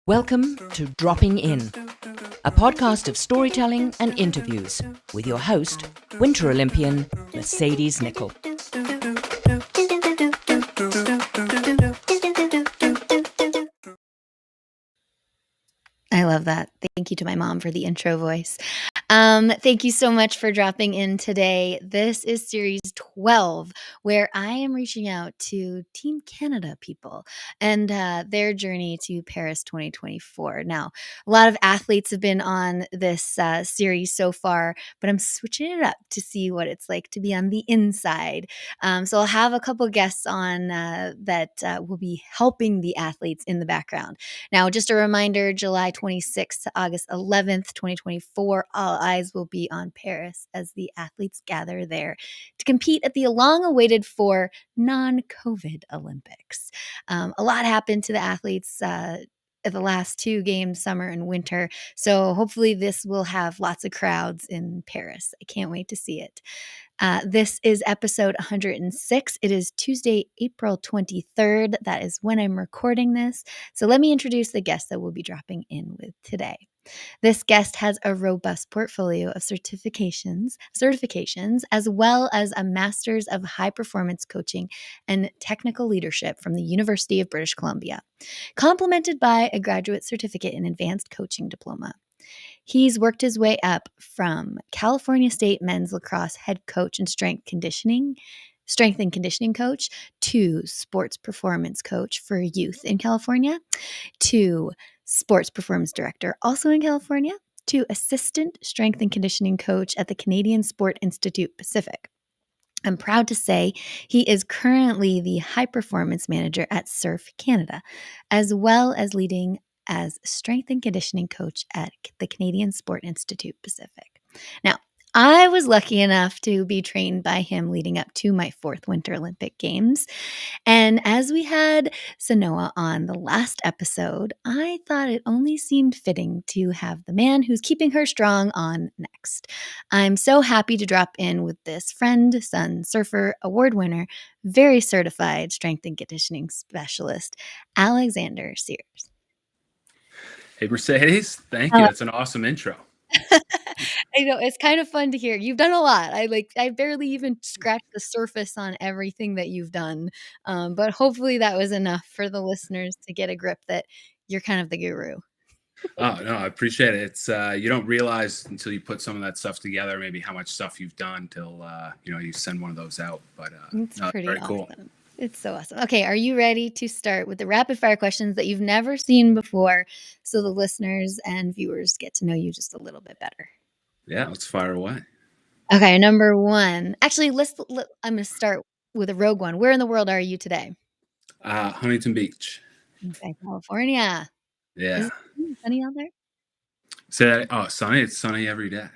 Welcome to Dropping In, a podcast of storytelling and interviews with your host, Winter Olympian Mercedes Nicoll. I love that. Thank you to my mom for the intro voice. Thank you so much for dropping in today. This is series 12, where I am reaching out to Team Canada people and their journey to Paris 2024. Now, a lot of athletes have been on this series so far, but I'm switching it up to see what it's like to be on the inside. So I'll have a couple guests on that will be helping the athletes in the background. Now, just a reminder, July 26th to August 11th, 2024, all eyes will be on Paris as the athletes gather there to compete at the long-awaited for non-COVID Olympics. A lot happened to the athletes at the last two games, summer and winter. So hopefully this will have lots of crowds in Paris. I can't wait to see it. This is episode 106. It is Tuesday, April 23rd. That is when I'm recording this. So let me introduce the guest that we'll be dropping in with today. This guest has a robust portfolio of certifications, as well as a master's of high performance coaching and technical leadership from the University of British Columbia, complemented by a graduate certificate in advanced coaching diploma. He's worked his way up from California State men's lacrosse head coach and strength and conditioning coach to sports performance coach for youth in California, to sports performance director also in California, to assistant strength and conditioning coach at the Canadian Sport Institute Pacific. I'm proud to say he is currently the high performance manager at Surf Canada, as well as leading as strength and conditioning coach at the Canadian Sport Institute Pacific. Now, I was lucky enough to be trained by him leading up to my fourth Winter Olympic Games. And as we had Sanoa on the last episode, I thought it only seemed fitting to have the man who's keeping her strong on next. I'm so happy to drop in with this friend, son, surfer, award winner, very certified strength and conditioning specialist, Alexander Sears. Hey, Mercedes, thank you. That's an awesome intro. I know, it's kind of fun to hear. You've done a lot. I barely even scratched the surface on everything that you've done. But hopefully that was enough for the listeners to get a grip that you're kind of the guru. Oh, no, I appreciate it. It's you don't realize until you put some of that stuff together, maybe how much stuff you've done till you send one of those out. But It's no, pretty very awesome. cool. It's so awesome. Okay, are you ready to start with the rapid fire questions that you've never seen before so the listeners and viewers get to know you just a little bit better? Yeah, let's fire away. Okay, number one. Actually, I'm going to start with a rogue one. Where in the world are you today? Huntington Beach. Okay, California. Yeah. Is it sunny out there? Say that. Oh, sunny. It's sunny every day.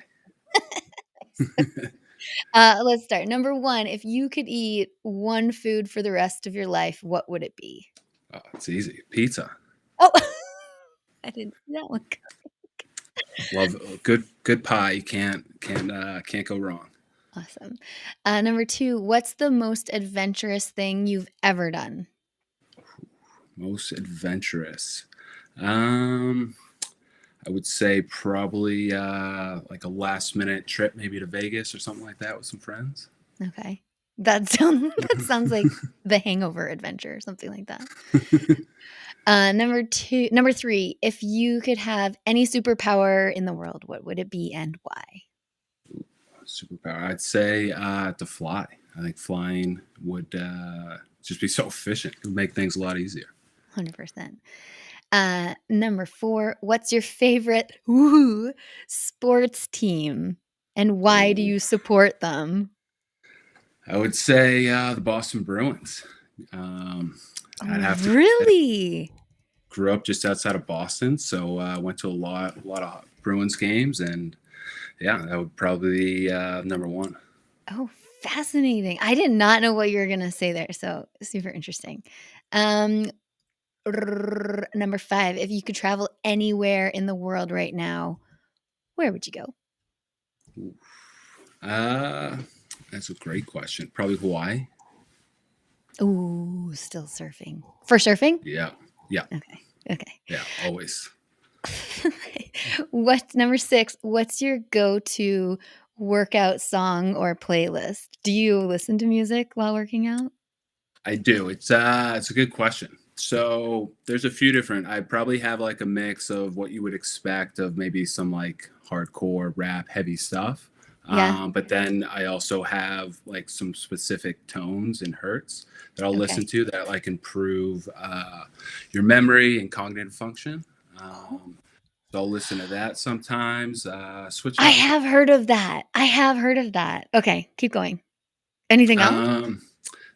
Let's start. Number one, if you could eat one food for the rest of your life, what would it be? Oh, it's easy. Pizza. Oh, I didn't see that one. Love good pie. You can't go wrong. Awesome. Number two, what's the most adventurous thing you've ever done? Most adventurous. I would say probably like a last minute trip, maybe to Vegas or something like that with some friends. Okay. That sounds like the Hangover adventure or something like that. Number three, if you could have any superpower in the world, what would it be and why? Superpower. I'd say to fly. I think flying would just be so efficient. It would make things a lot easier. 100%. Number four, what's your favorite sports team and why do you support them? I would say the Boston Bruins. I'd have to. Really? Grew up just outside of Boston, so I went to a lot of Bruins games, and yeah, that would probably be number one. Oh, fascinating. I did not know what you were going to say there, so super interesting. Number five, if you could travel anywhere in the world right now, where would you go? That's a great question. Probably Hawaii. Ooh, still surfing. For surfing? Yeah. Okay. Okay. Yeah, always. What's number 6? What's your go-to workout song or playlist? Do you listen to music while working out? I do. It's a good question. So there's a few different. I probably have like a mix of what you would expect of maybe some like hardcore rap heavy stuff. Yeah. But then I also have like some specific tones and hertz that I'll Okay. listen to that like improve your memory and cognitive function. Oh. So I'll listen to that sometimes. Switch I up. have heard of that. I have heard of that. Okay, keep going. Anything else?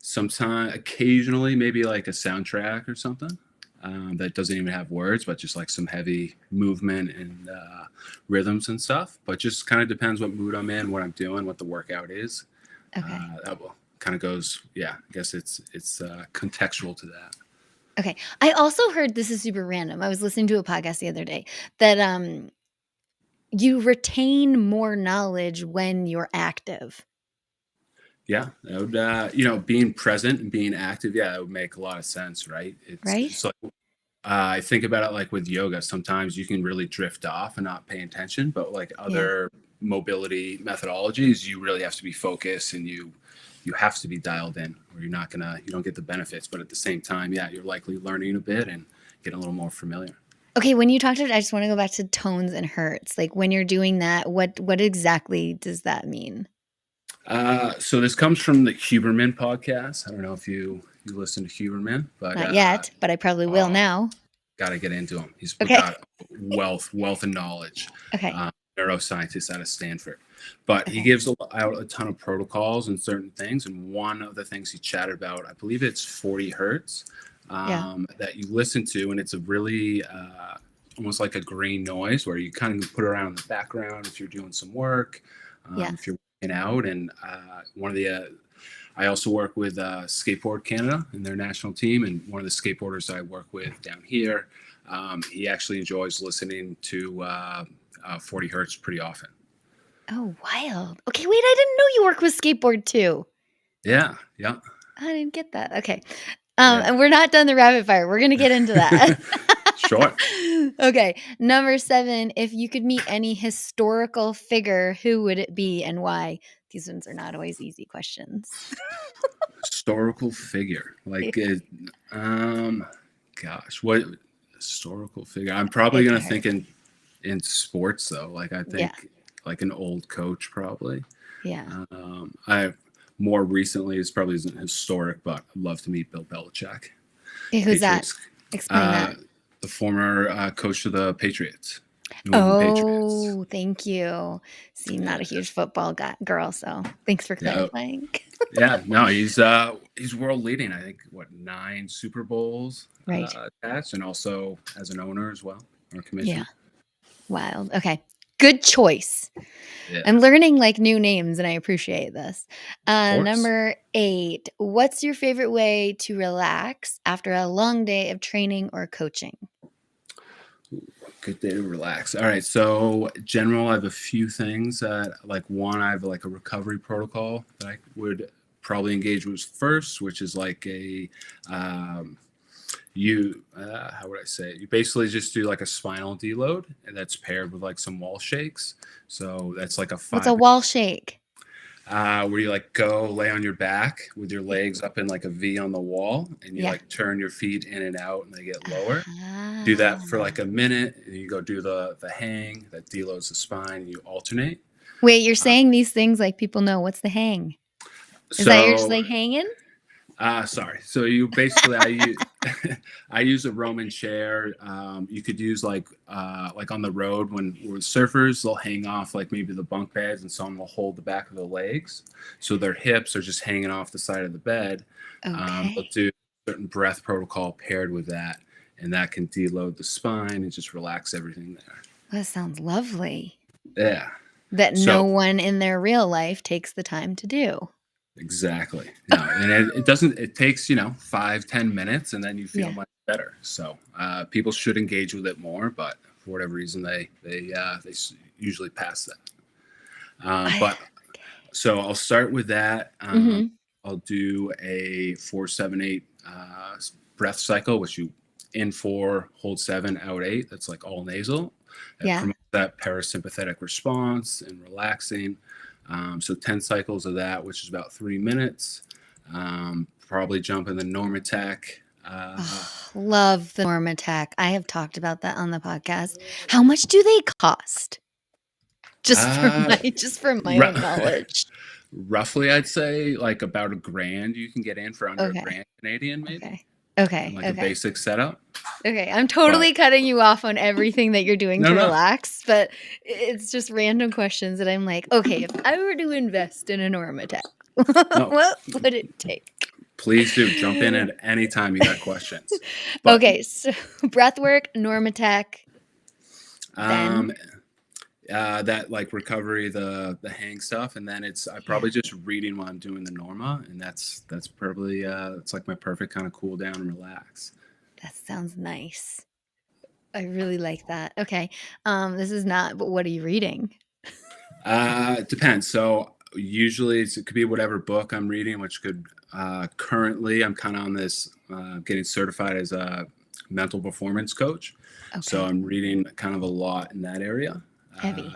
Sometime occasionally maybe like a soundtrack or something that doesn't even have words, but just like some heavy movement and rhythms and stuff. But just kind of depends what mood I'm in, what I'm doing, what the workout is. Okay. That will kind of goes. Yeah, I guess it's contextual to that. Okay. I also heard, this is super random. I was listening to a podcast the other day that you retain more knowledge when you're active, Yeah, that would being present and being active. Yeah, that would make a lot of sense, right? right? It's like I think about it like with yoga. Sometimes you can really drift off and not pay attention, but like Yeah. other mobility methodologies, you really have to be focused and you have to be dialed in, or you don't get the benefits. But at the same time, yeah, you're likely learning a bit and getting a little more familiar. Okay, when you talked about, I just want to go back to tones and hertz. Like when you're doing that, what exactly does that mean? So this comes from the Huberman podcast. I don't know if you listen to Huberman, but Not yet, but I probably will oh, now. got to get into him. He's Okay. got wealth of knowledge. Okay. Neuroscientist out of Stanford, but he Okay. gives out a ton of protocols and certain things. And one of the things he chatted about, I believe it's 40 hertz Yeah. that you listen to, and it's a really almost like a green noise where you kind of put it around in the background if you're doing some work, Yeah. if you're working out. And one of the I also work with Skateboard Canada and their national team, and one of the skateboarders I work with down here, he actually enjoys listening to 40 hertz pretty often. Oh, wild. Okay, wait, I didn't know you work with skateboard too. Yeah. I didn't get that. Okay. Yeah. And we're not done the rapid fire. We're gonna get into that. Sure. Okay. Number 7, if you could meet any historical figure, who would it be and why? These ones are not always easy questions. Historical figure. Like, gosh, what historical figure? I'm probably It's going to hard. think in sports, though. Like, I think like an old coach, probably. Yeah. I more recently, it's probably isn't historic, but I'd love to meet Bill Belichick. Okay, who's that? Patriots. Explain that. The former coach of the Patriots. New England Patriots. Oh, thank you. See, not a Yeah. huge football girl, so thanks for clarifying. Yeah, no, he's world leading. I think 9 Super Bowls Right. attached, and also as an owner as well, or commission. Yeah. Wild. Okay. Good choice. Yeah. I'm learning like new names and I appreciate this. Of course. Number 8, what's your favorite way to relax after a long day of training or coaching? Good day to relax. All right, so general, I have a few things that like one, I have like a recovery protocol that I would probably engage with first, which is like a how would I say it? You basically just do like a spinal deload, and that's paired with like some wall shakes. So that's like a 5 What's a wall shake? where you like go lay on your back with your legs up in like a V on the wall, and you Yeah. like turn your feet in and out, and they get lower. Do that for like a minute, and you go do the hang that deloads the spine, and you alternate. Wait, you're saying these things like people know. What's the hang? Is that you're just like hanging? Sorry. So you basically, I use a Roman chair. You could use like on the road when we're surfers, they'll hang off like maybe the bunk beds, and someone will hold the back of the legs, so their hips are just hanging off the side of the bed. Okay. They'll do a certain breath protocol paired with that, and that can deload the spine and just relax everything there. That sounds lovely. Yeah. That no one in their real life takes the time to do. Exactly. No, and it takes 5-10 minutes, and then you feel much better. So people should engage with it more, but for whatever reason they usually pass that. But so I'll start with that. I'll do a 4-7-8 breath cycle, which you in 4, hold 7, out 8. That's like all nasal. It Yeah. promotes that parasympathetic response and relaxing. So 10 cycles of that, which is about 3 minutes. Probably jump in the Normatec. Love the Normatec. I have talked about that on the podcast. How much do they cost? Just for my Ru- own knowledge. Roughly, I'd say like about $1,000 you can get in for under Okay. $1,000 Canadian, maybe. Okay. And like a basic setup. Okay. I'm totally cutting you off on everything that you're doing to No. relax, but it's just random questions that I'm like, okay, if I were to invest in a Normatec, No. what would it take? Please do jump in at any time you got questions. But, Okay, so breathwork, Normatec, then that like recovery, the hang stuff, and then I probably just reading while I'm doing the Norma, and that's probably it's like my perfect kind of cool down and relax. that sounds nice. I really like that. Okay, this is not. But what are you reading? It depends. So usually it could be whatever book I'm reading, which could currently I'm kind of on this getting certified as a mental performance coach. Okay. So I'm reading kind of a lot in that area. Heavy.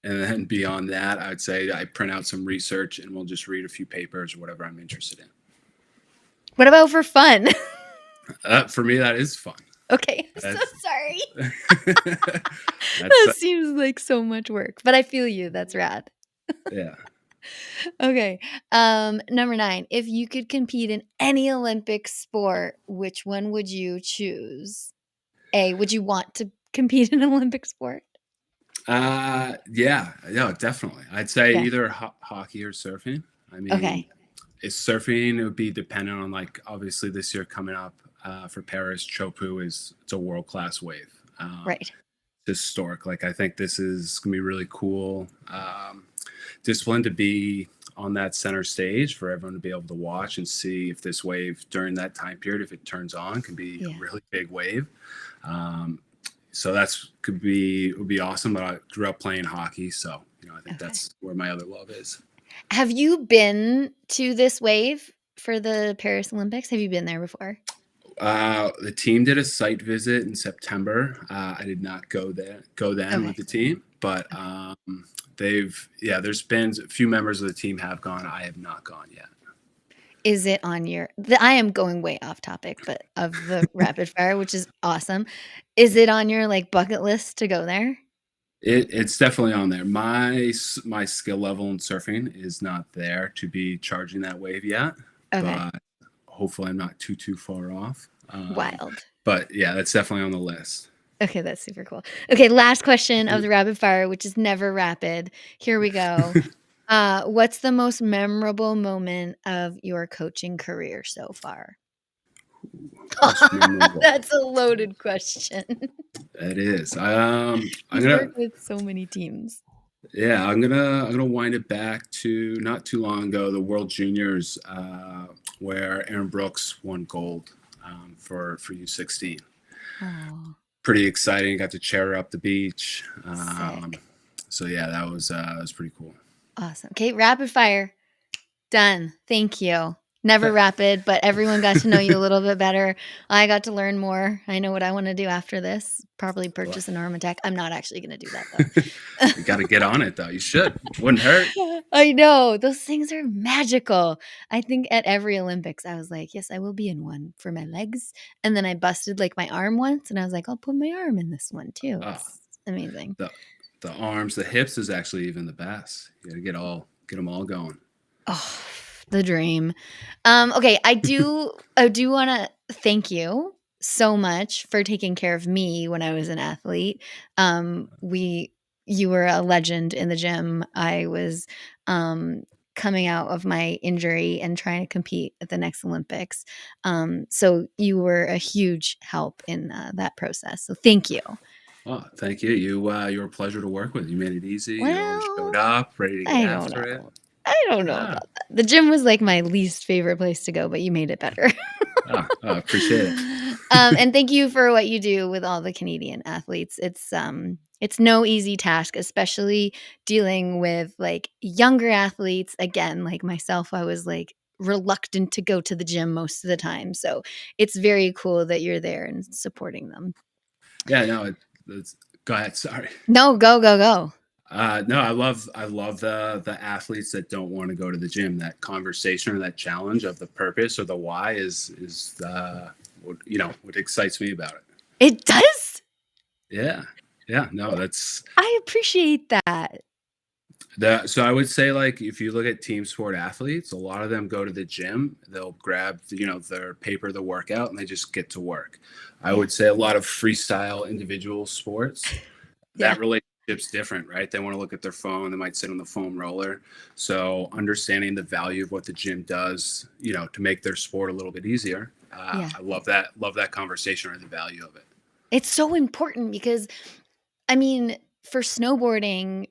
And then beyond that, I'd say I print out some research and we'll just read a few papers or whatever I'm interested in. What about for fun? For me, that is fun. Okay, I'm so sorry. That That seems like so much work, but I feel you. That's rad. Yeah. Okay. Number 9. If you could compete in any Olympic sport, which one would you choose? Would you want to compete in an Olympic sport? Yeah, definitely. I'd say Yeah. either hockey or surfing. I mean, Okay. it's surfing. It would be dependent on like obviously this year coming up for Paris. Chopu it's a world-class wave. Right. Historic. Like I think this is gonna be really cool discipline to be on that center stage for everyone to be able to watch and see if this wave during that time period, if it turns on, can be a really big wave. So would be awesome. But I grew up playing hockey, so I think that's where my other love is. Have you been to this wave for the Paris Olympics? Have you been there before? The team did a site visit in September. I did not go then with the team, but there's been a few members of the team have gone. I have not gone yet. Is it on I am going way off topic, but of the rapid fire, which is awesome. Is it on your like bucket list to go there? It's definitely on there. My skill level in surfing is not there to be charging that wave yet, but hopefully I'm not too far off. Wild. But yeah, that's definitely on the list. Okay, that's super cool. Okay, last question of the rapid fire, which is never rapid. Here we go. What's the most memorable moment of your coaching career so far? That's a loaded question. It is. You've worked with so many teams. Yeah, I'm gonna wind it back to not too long ago, the World Juniors, where Aaron Brooks won gold for U16. Oh. Pretty exciting. Got to chair her up the beach. Sick. So yeah, that was pretty cool. Awesome. Okay, rapid fire. Done. Thank you. Never rapid, but everyone got to know you a little bit better. I got to learn more. I know what I want to do after this. Probably purchase an Normatec. I'm not actually going to do that though. You got to get on it though. You should. Wouldn't hurt. I know. Those things are magical. I think at every Olympics, I was like, yes, I will be in one for my legs. And then I busted like my arm once and I was like, I'll put my arm in this one too. It's amazing. The arms, the hips is actually even the best. You got to get them all going. Oh, the dream. Okay, I do want to thank you so much for taking care of me when I was an athlete. You were a legend in the gym. I was coming out of my injury and trying to compete at the next Olympics. So you were a huge help in that process. So thank you. Oh, thank you. You were a pleasure to work with. You made it easy. You always Well, showed up, ready to get after it. I don't know about that. The gym was like my least favorite place to go, but you made it better. Appreciate it. And thank you for what you do with all the Canadian athletes. It's no easy task, especially dealing with like younger athletes. Again, like myself, I was like reluctant to go to the gym most of the time. So it's very cool that you're there and supporting them. Yeah, no, go ahead. Sorry. No, go. No, I love the athletes that don't want to go to the gym. That conversation or that challenge of the purpose or the why is what excites me about it. It does? Yeah. No, that's I appreciate that. so I would say, like, if you look at team sport athletes, a lot of them go to the gym, they'll grab, their paper, the workout, and they just get to work. I would say a lot of freestyle individual sports, that relationship's different, right? They want to look at their phone, they might sit on the foam roller. So understanding the value of what the gym does, to make their sport a little bit easier. I love that conversation or the value of it. It's so important because, I mean, for snowboarding,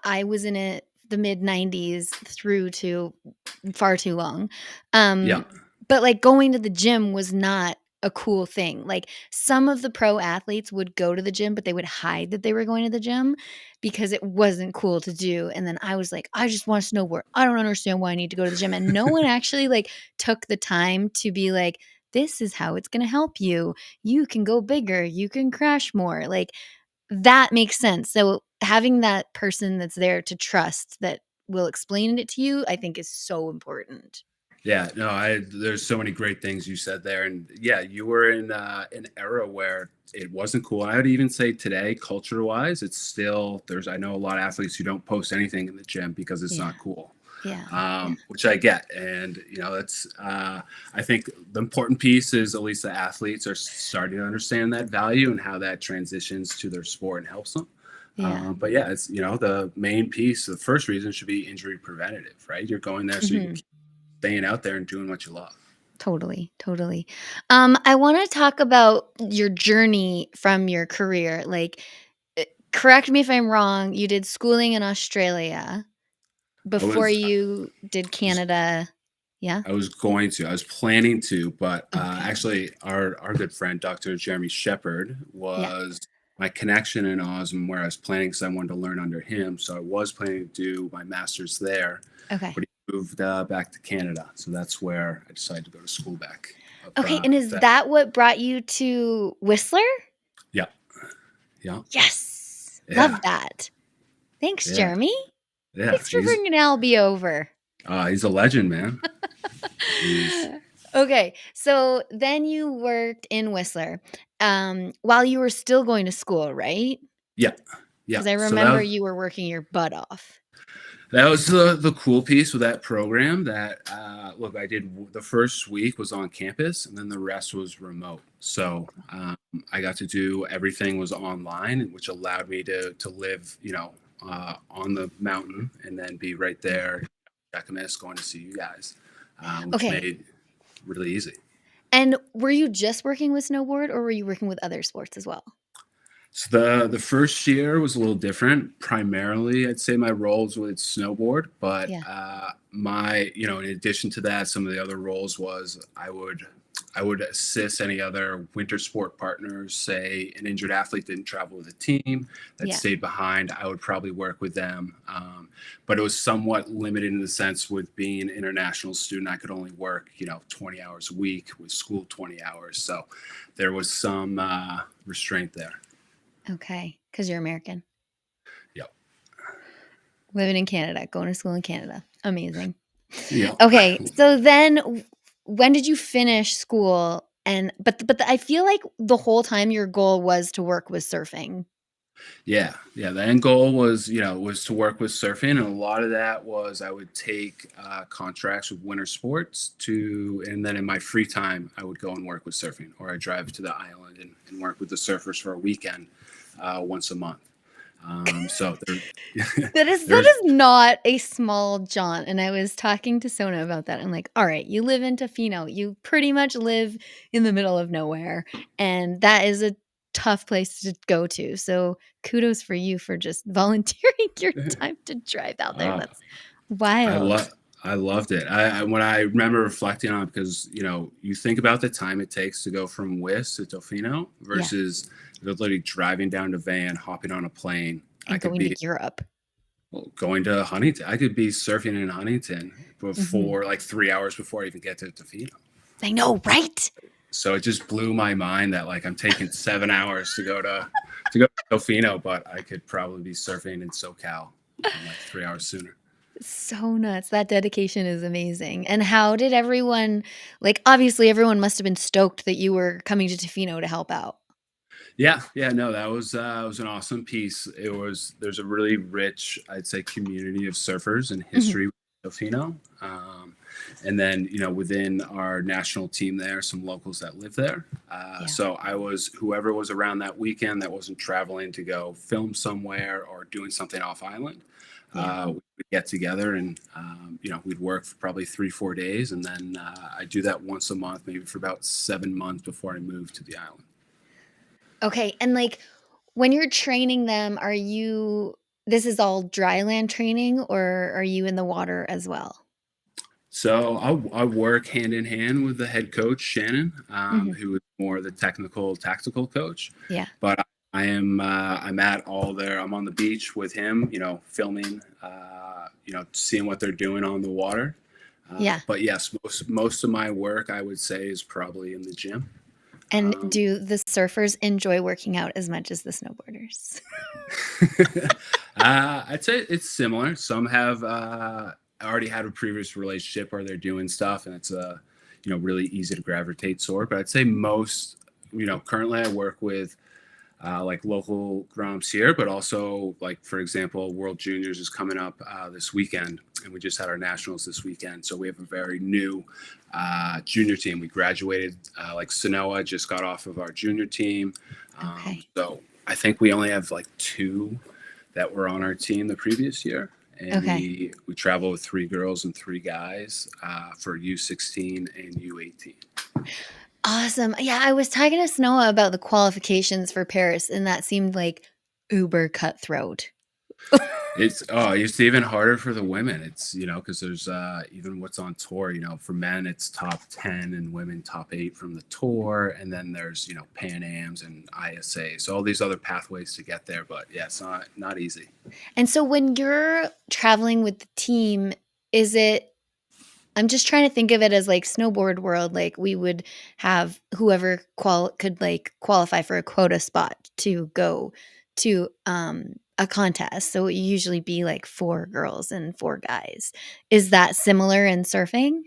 I was in it the mid 90s through to far too long. Yeah. But like going to the gym was not a cool thing. Like some of the pro athletes would go to the gym, but they would hide that they were going to the gym because it wasn't cool to do. And then I was like, I just want to snowboard. I don't understand why I need to go to the gym. And no one actually like took the time to be like, this is how it's going to help you. You can go bigger. You can crash more. Like that makes sense. So having that person that's there to trust that will explain it to you, I think is so important. Yeah, no, there's so many great things you said there. And yeah, you were in an era where it wasn't cool. And I would even say today, culture wise, it's still, I know a lot of athletes who don't post anything in the gym because it's not cool. Yeah. Which I get. And, that's, I think the important piece is at least the athletes are starting to understand that value and how that transitions to their sport and helps them. Yeah. But yeah, it's, the main piece, the first reason should be injury preventative, right? You're going there so you can keep staying out there and doing what you love. Totally. I want to talk about your journey from your career. Like, correct me if I'm wrong. You did schooling in Australia before you did Canada. Yeah. I was planning to, but Okay. actually our good friend, Dr. Jeremy Shepard, was my connection in Oz and where I was planning because I wanted to learn under him. So I was planning to do my master's there. Okay. But he moved back to Canada. So that's where I decided to go to school back. Okay. And is that what brought you to Whistler? Yeah. Yes. Yeah. Love that. Thanks, Jeremy. Yeah. Thanks for bringing Albie over. He's a legend, man. Okay. So then you worked in Whistler while you were still going to school, right? Yeah. Because I remember you were working your butt off. That was the cool piece with that program that, look, I did the first week was on campus and then the rest was remote. So I got to do everything was online, which allowed me to live, on the mountain and then be right there, Jackamas, going to see you guys, which made it really easy. And were you just working with snowboard or were you working with other sports as well? So the first year was a little different. Primarily, I'd say my roles with snowboard, but in addition to that, some of the other roles was I would assist any other winter sport partners. Say an injured athlete didn't travel with a team that stayed behind, I would probably work with them. But it was somewhat limited in the sense with being an international student, I could only work 20 hours a week with school 20 hours. So there was some restraint there. Okay, because you're American. Yep. Living in Canada, going to school in Canada. Amazing. Yeah. Okay, so then when did you finish school? But I feel like the whole time your goal was to work with surfing. Yeah. The end goal was to work with surfing, and a lot of that was I would take contracts with winter sports and then in my free time I would go and work with surfing, or I'd drive to the island and work with the surfers for a weekend once a month. So that is not a small jaunt. And I was talking to Sona about that. I'm like, all right, you live in Tofino. You pretty much live in the middle of nowhere. And that is a tough place to go to. So kudos for you for just volunteering your time to drive out there. That's wild. I loved it. When I remember reflecting on it, because you think about the time it takes to go from Whist to Tofino versus literally driving down to Van, hopping on a plane, and going to Europe. Well, going to Huntington, I could be surfing in Huntington Mhm. before like 3 hours before I even get to Tofino. I know, right? So it just blew my mind that like I'm taking 7 hours to go to Tofino, but I could probably be surfing in SoCal like 3 hours sooner. So nuts. That dedication is amazing. And how did everyone like, obviously, everyone must have been stoked that you were coming to Tofino to help out. Yeah, yeah, no, that was an awesome piece. There's a really rich, I'd say, community of surfers and Mhm. history with Tofino. And then, within our national team there, some locals that live there. Yeah. So I was whoever was around that weekend that wasn't traveling to go film somewhere or doing something off island. Yeah. We'd get together and we'd work for probably 3-4 days, and then I do that once a month, maybe for about 7 months before I move to the island. Okay, and, like, when you're training them, are you this is all dry land training, or are you in the water as well? So I work hand in hand with the head coach Shannon, Mhm. who is more the technical, tactical coach. Yeah. But I'm at all there. I'm on the beach with him, filming, seeing what they're doing on the water. Yeah. But yes, most of my work I would say is probably in the gym. And Um, do the surfers enjoy working out as much as the snowboarders? I'd say it's similar. Some have already had a previous relationship or they're doing stuff, and it's really easy to gravitate toward. But I'd say most, currently I work with like local Groms here, but also like for example, World Juniors is coming up this weekend, and we just had our nationals this weekend. So we have a very new junior team. We graduated, like Sanoa just got off of our junior team. Okay. So I think we only have like two that were on our team the previous year, and Okay. we travel with three girls and three guys for U16 and U18. Awesome. Yeah, I was talking to Snowa about the qualifications for Paris, and that seemed like uber cutthroat. It's even harder for the women. It's because there's even what's on tour. For men it's top 10 and women top 8 from the tour, and then there's Pan Ams and ISA, so all these other pathways to get there. But yeah, it's not easy. And so when you're traveling with the team, is it I'm just trying to think of it as like snowboard world, like we would have whoever could like qualify for a quota spot to go to a contest. So it would usually be like 4 girls and 4 guys. Is that similar in surfing?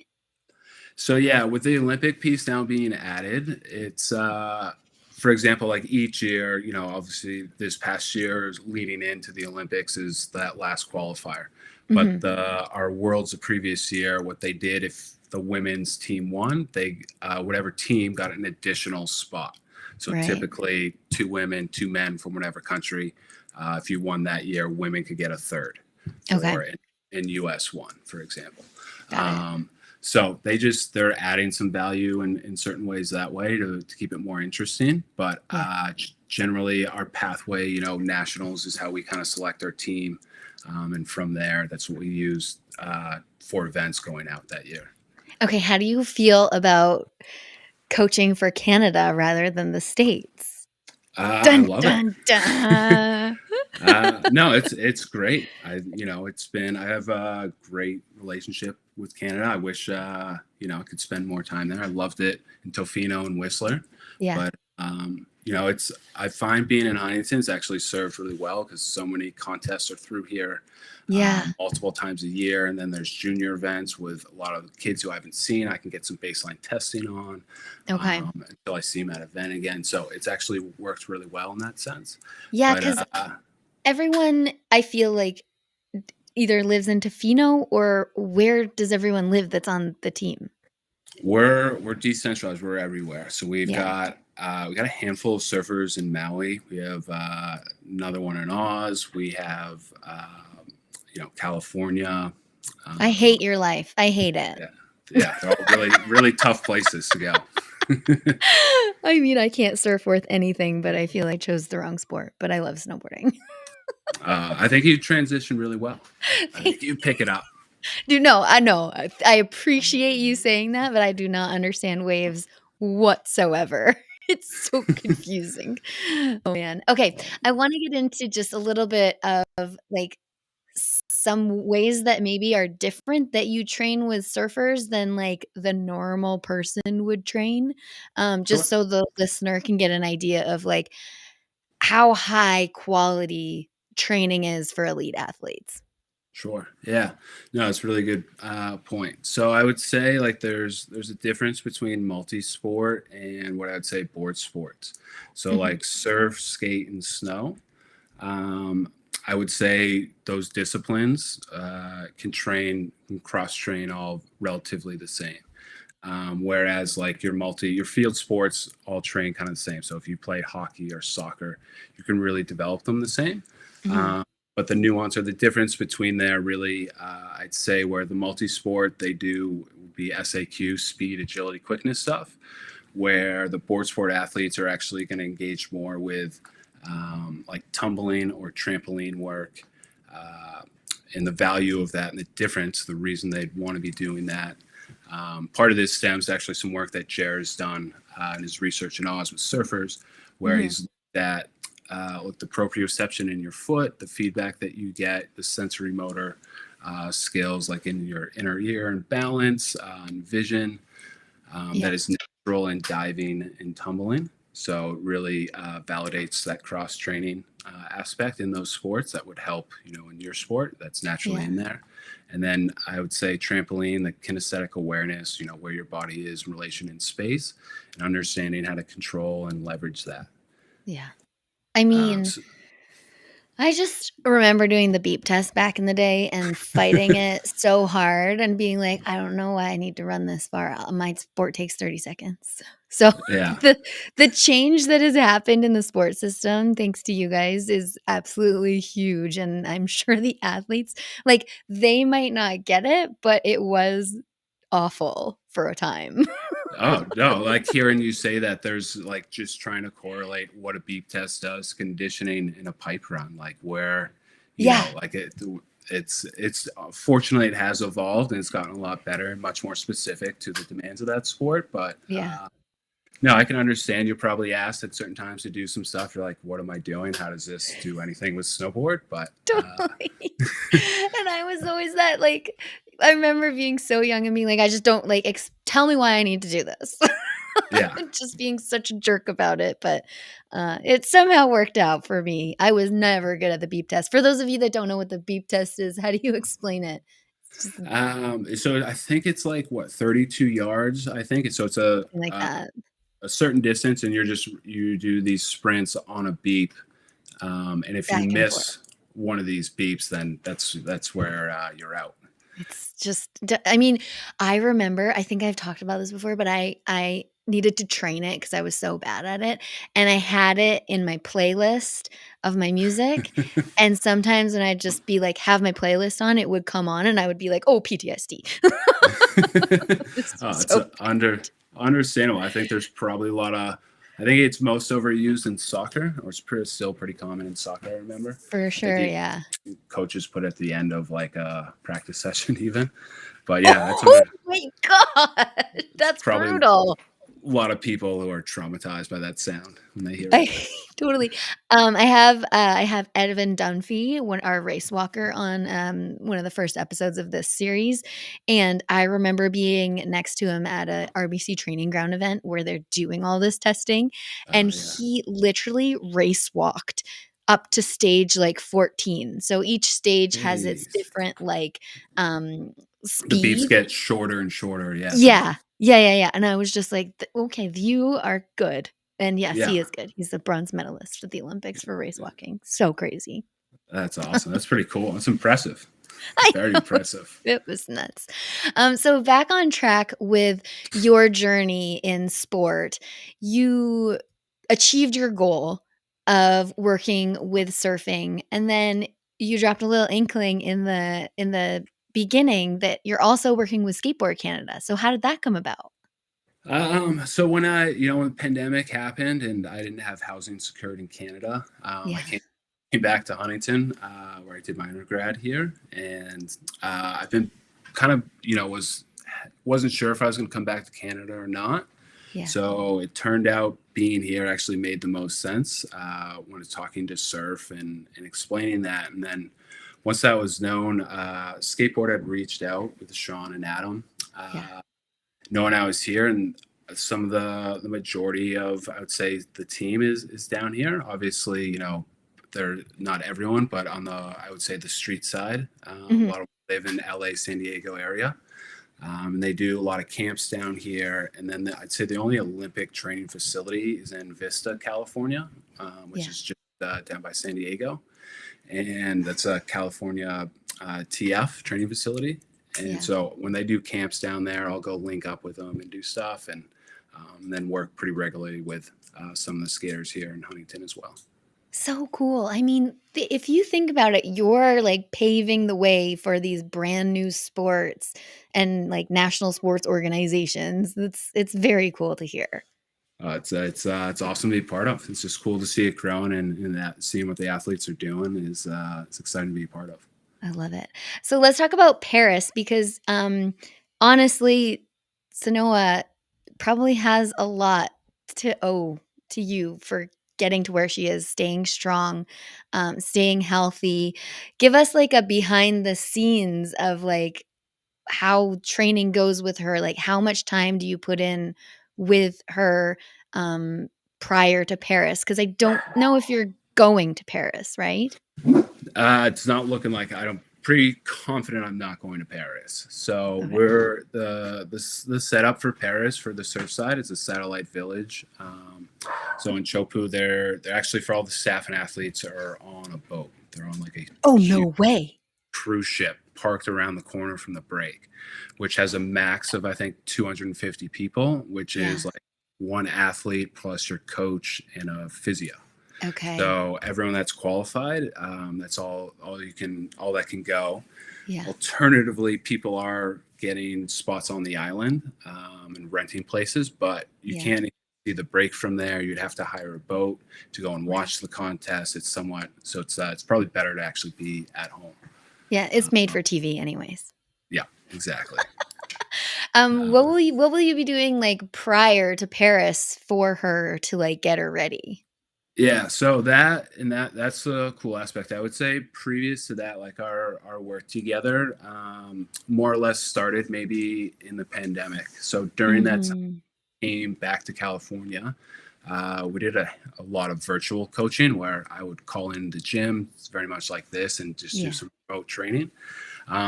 So yeah, with the Olympic piece now being added, it's for example, like each year, obviously this past year leading into the Olympics is that last qualifier. But Mhm. our worlds the previous year, what they did, if the women's team won, they whatever team got an additional spot. So Right. typically 2 women, 2 men from whatever country. If you won that year, women could get a third, Okay. or in US won, for example. Got it. So they're adding some value in certain ways that way to keep it more interesting. But Yeah. generally, our pathway, nationals is how we kind of select our team, and from there, that's what we use for events going out that year. Okay, how do you feel about coaching for Canada rather than the States? I Dun love it. dun dun. No, it's great. I have a great relationship with Canada. I wish I could spend more time there. I loved it in Tofino and Whistler, Yeah. but it's I find being in Huntington's actually served really well because so many contests are through here Yeah. multiple times a year, and then there's junior events with a lot of kids who I haven't seen. I can get some baseline testing on Okay. until I see them at an event again. So it's actually worked really well in that sense. Yeah, But 'cause everyone, I feel like, either lives in Tofino or where does everyone live that's on the team? we're decentralized. We're everywhere. So Yeah. we got a handful of surfers in Maui. We have another one in Oz. We have California. I Um, hate your life. I hate it. yeah, yeah, they're all really really tough places to go. I mean, I can't surf worth anything, but I feel I chose the wrong sport, but I love snowboarding. I think you transition really well. I think Thank you pick it up. Do no, I know. I appreciate you saying that, but I do not understand waves whatsoever. It's so confusing. Oh, man. Okay, I wanna get into just a little bit of, like, some ways that maybe are different that you train with surfers than like the normal person would train? Just Sure. so the listener can get an idea of like how high quality training is for elite athletes. Sure. Yeah. No, it's a really good point. So I would say like there's a difference between multi-sport and what I would say board sports. So Mhm. like surf, skate, and snow. Um, I would say those disciplines can cross train all relatively the same. Whereas like your field sports all train kind of the same. So if you play hockey or soccer, you can really develop them the same. Mhm. Um, but the nuance or the difference between there really, I'd say where the multi-sport they do be SAQ, speed, agility, quickness stuff, where the board sport athletes are actually going to engage more with like tumbling or trampoline work, uh, and the value of that and the difference, the reason they'd want to be doing that. Part of this stems to actually some work that Jer has done in his research in Oz with surfers, where Mhm. he's looked at the proprioception in your foot, the feedback that you get, the sensory motor skills like in your inner ear and balance and vision Yeah. that is natural in diving and tumbling. So it really validates that cross training aspect in those sports that would help, in your sport that's naturally Yeah. in there. And then I would say trampoline, the kinesthetic awareness, where your body is in relation in space and understanding how to control and leverage that. Yeah. I mean, So, I just remember doing the beep test back in the day and fighting it so hard and being like, I don't know why I need to run this far. My sport takes 30 seconds. So yeah. the change that has happened in the sports system, thanks to you guys, is absolutely huge. And I'm sure the athletes, like, they might not get it, but it was awful for a time. Oh, no, like hearing you say that there's like just trying to correlate what a beep test does conditioning in a pipe run, like where, Yeah. like it's fortunately it has evolved and it's gotten a lot better and much more specific to the demands of that sport. But Yeah. no, I can understand you're probably asked at certain times to do some stuff. You're like, what am I doing? How does this do anything with snowboard? But Totally. And I was always that, like, I remember being so young and being like, "I just don't, like, tell me why I need to do this." yeah. And just being such a jerk about it, but, it somehow worked out for me. I was never good at the beep test. For those of you that don't know what the beep test is, how do you explain it? It's just So I think it's like what 32 yards. I think it's so it's something like that, a certain distance, and you do these sprints on a beep. And if you back and forth. miss one of these beeps, then that's where you're out. It's just I mean, I remember, I think I've talked about this before, but I needed to train it because I was so bad at it, and I had it in my playlist of my music, and sometimes when I'd just be like, have my playlist on, it would come on, and I would be like, "Oh, PTSD." It's Oh, it's so understandable. I think there's probably a lot of. I think it's most overused in soccer, or it's still pretty common in soccer. I remember. for I think sure, yeah. coaches put at the end of like a practice session, even. But yeah, that's Oh my god, it's that's probably brutal. a lot of people who are traumatized by that sound when they hear I it. totally. I have Evan Dunphy, our race walker, on one of the first episodes of this series, and I remember being next to him at a RBC training ground event where they're doing all this testing, Oh and yeah. he literally race walked up to stage like 14. So each stage has its Jeez. different like The beeps speed. get shorter and shorter. Yeah. Yeah. Yeah, and I was just like, Okay, you are good." And yes, Yeah. he is good. He's a bronze medalist at the Olympics for race walking. So crazy. That's awesome. That's pretty cool. That's impressive. I Very know. impressive. It was nuts. So back on track with your journey in sport, you achieved your goal of working with surfing, and then you dropped a little inkling in the beginning that you're also working with Skateboard Canada. So how did that come about? So when the pandemic happened and I didn't have housing secured in Canada, I Yeah. came back to Huntington, where I did my undergrad here, and I've been kind of, wasn't sure if I was going to come back to Canada or not. Yeah. So it turned out being here actually made the most sense when I was talking to Surf and explaining that. And then once that was known, Skateboard had reached out with Sean and Adam, Yeah. knowing I was here, and some of the majority of, I would say, the team is down here. Obviously, they're not everyone, but on the, I would say, the street side, a Mhm. lot of live in LA, San Diego area. And they do a lot of camps down here. And then I'd say the only Olympic training facility is in Vista, California, which Yeah. is just down by San Diego. And that's a California TF training facility. And Yeah. so when they do camps down there, I'll go link up with them and do stuff, and then work pretty regularly with some of the skaters here in Huntington as well. So cool. I mean, if you think about it, you're like paving the way for these brand new sports and like national sports organizations. It's very cool to hear. It's awesome to be part of. It's just cool to see it growing, and that seeing what the athletes are doing is it's exciting to be a part of. I love it. So let's talk about Paris because honestly, Sanoa probably has a lot to owe to you for getting to where she is, staying strong, staying healthy. Give us like a behind the scenes of like how training goes with her. Like how much time do you put in with her um, prior to Paris? Because I don't know if you're going to Paris, right? It's not looking like I'm pretty confident I'm not going to Paris. So Okay. we're the setup for Paris for the surf side is a satellite village. So in Chopu, they're actually, for all the staff and athletes, are on a boat. They're on like a Oh, huge no way. cruise ship parked around the corner from the break, which has a max of, I think, 250 people, which Yeah. is like one athlete plus your coach and a physio. Okay. So everyone that's qualified, that's all that can go. Yeah. Alternatively, people are getting spots on the island and renting places, but you Yeah. can't see the break from there. You'd have to hire a boat to go and watch the contest. It's probably better to actually be at home. Yeah, it's made for TV anyways. Yeah, exactly. What will you be doing like prior to Paris for her to like get her ready? Yeah, so that's a cool aspect. I would say previous to that, like our work together, more or less started maybe in the pandemic. So during that time, Mhm. I came back to California. We did a lot of virtual coaching where I would call in the gym. It's very much like this, and just Yeah. do some remote training.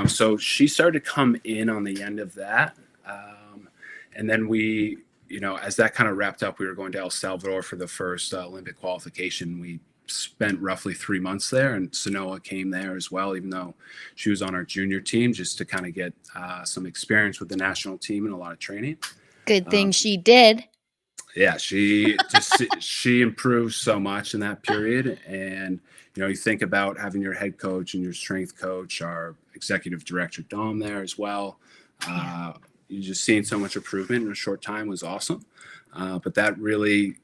So she started to come in on the end of that, and then as that kind of wrapped up, we were going to El Salvador for the first Olympic qualification. We spent roughly 3 months there, and Sanoa came there as well, even though she was on our junior team, just to kind of get some experience with the national team and a lot of training. Good thing she did. Yeah, she improved so much in that period. And you think about having your head coach and your strength coach, our executive director Dom there as well. Yeah. You just seeing so much improvement in a short time was awesome. But that really,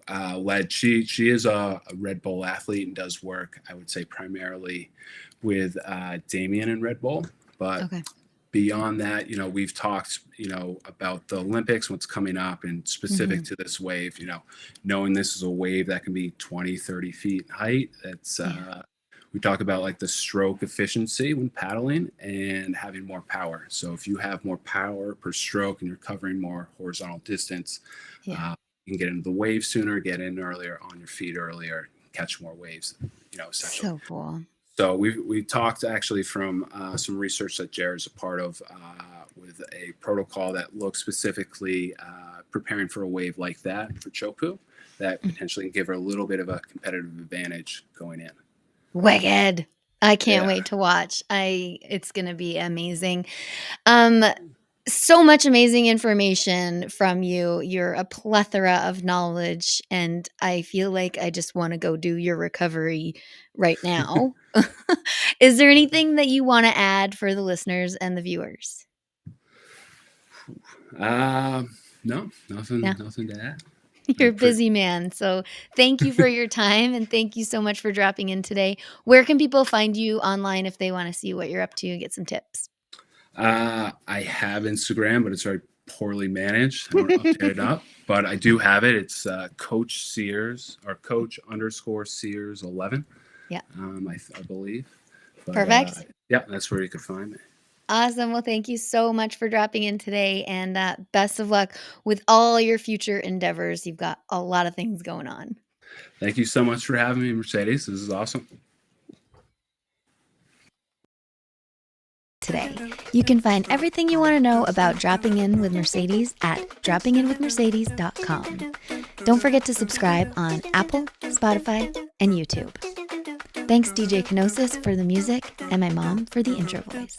led. She is a Red Bull athlete and does work, I would say, primarily with Damien and Red Bull. But Okay. beyond that, we've talked, about the Olympics, what's coming up, and specific to this wave, knowing this is a wave that can be 20, 30 feet in height. That's we talk about like the stroke efficiency when paddling and having more power. So if you have more power per stroke and you're covering more horizontal distance, Yeah. you can get into the wave sooner, get in earlier, on your feet earlier, catch more waves, essentially. So cool. So we talked actually from some research that Jared's a part of with a protocol that looks specifically preparing for a wave like that for Chopu that potentially can give her a little bit of a competitive advantage going in. Wicked. I can't Yeah. wait to watch. It's gonna be amazing. So much amazing information from you. You're a plethora of knowledge, and I feel like I just want to go do your recovery right now. Is there anything that you want to add for the listeners and the viewers? No, nothing to add. You're a busy man. So thank you for your time, and thank you so much for dropping in today. Where can people find you online if they want to see what you're up to and get some tips? I have Instagram, but it's very poorly managed. I don't update it up, but I do have it. It's Coach Sears or Coach _Sears 11. Yeah. I believe. But Perfect. yeah, that's where you could find me. Awesome. Well, thank you so much for dropping in today, and best of luck with all your future endeavors. You've got a lot of things going on. Thank you so much for having me, Mercedes. This is awesome. Today, you can find everything you want to know about Dropping In with Mercedes at droppinginwithmercedes.com. Don't forget to subscribe on Apple, Spotify, and YouTube. Thanks DJ Kenosis for the music and my mom for the intro voice.